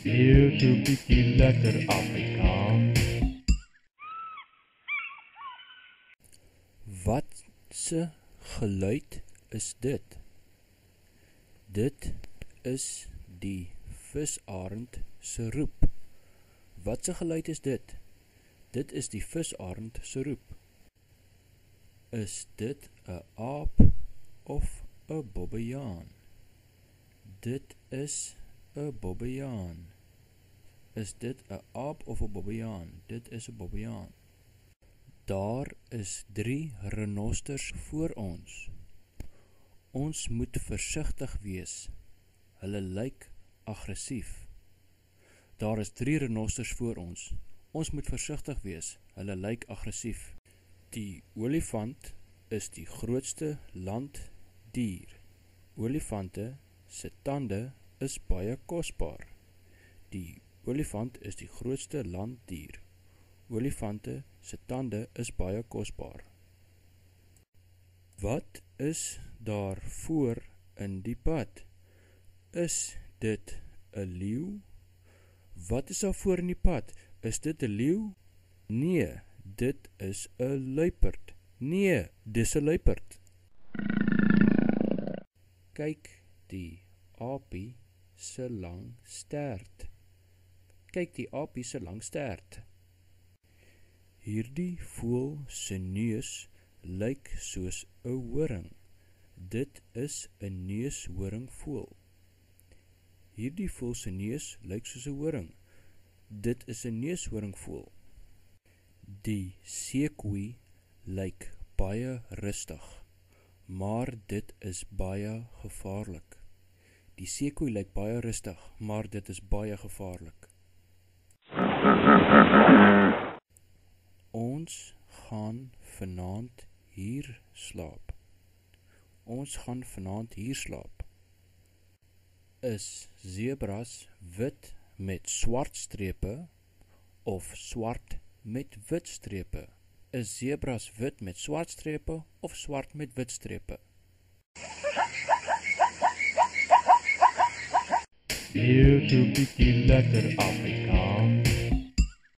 Eeuw so bietjie lekker Afrikaans. Wat se geluid is dit? Dit is die visarend se roep. Wat se geluid is dit? Dit is die visarend se roep. Is dit 'n aap of 'n bobbejaan? Dit is 'n bobbejaan. Is dit 'n aap of 'n bobbejaan? Dit is 'n bobbejaan. Daar is 3 renosters voor ons. Ons moet versigtig wees. Hulle lyk aggressief. Daar is 3 renosters voor ons. Ons moet versigtig wees. Hulle lyk aggressief. Die olifant is die grootste landdier. Olifante se tande is baie kosbaar. Die olifant is die grootste landdier. Olifante se tande is baie kosbaar. Wat is daar voor in die pad? Is dit 'n leeu? Wat is daar voor in die pad? Is dit 'n leeu? Nee, dit is 'n luiperd. Nee, dis 'n luiperd. Kyk die aapie se lang stert. Kyk die aapie se lang stert. Hierdie voël se neus lyk soos 'n horing. Dit is 'n neushoringvoël. Hierdie voël se neus lyk soos 'n horing. Dit is 'n neushoringvoël. Die seekoei lyk baie rustig, maar dit is baie gevaarlik. Die seekoei lyk baie rustig, maar dit is baie gevaarlik. Ons gaan vanaand hier slaap. Ons gaan vanaand hier slaap. Is zebras wit met swart strepe of swart met wit strepe? Is zebras wit met swart strepe of swart met wit strepe? Eeuw so bietjie lekker Afrikaans.